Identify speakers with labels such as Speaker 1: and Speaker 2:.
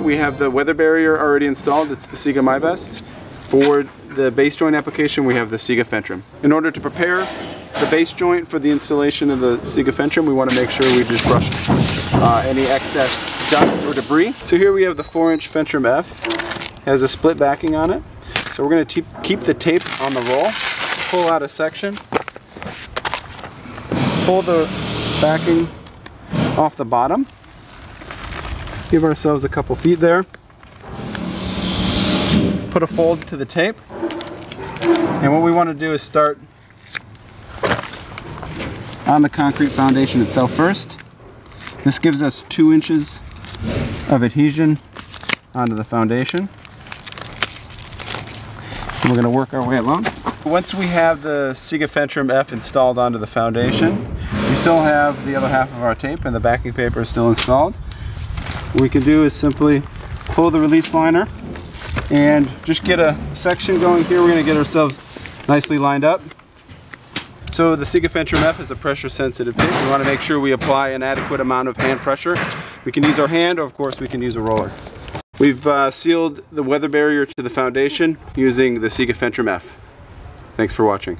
Speaker 1: joint, we have the weather barrier already installed. It's the SIGA Majvest. For the base joint application, we have the SIGA Fentrim. In order to prepare the base joint for the installation of the SIGA Fentrim, we want to make sure we just brush any excess dust or debris. So here we have the 4-inch Fentrim F. It has a split backing on it. So we're going to keep the tape on the roll, pull out a section, pull the backing off the bottom, give ourselves a couple feet there, put a fold to the tape, and what we want to do is start on the concrete foundation itself first. This gives us 2 inches of adhesion onto the foundation. And we're going to work our way along. Once we have the SIGA Fentrim F installed onto the foundation, we still have the other half of our tape and the backing paper is still installed. What we can do is simply pull the release liner and just get a section going here. We're going to get ourselves nicely lined up. So the SIGA Fentrim F is a pressure sensitive tape. We want to make sure we apply an adequate amount of hand pressure. We can use our hand, or of course we can use a roller. We've sealed the weather barrier to the foundation using the SIGA Fentrim F. Thanks for watching.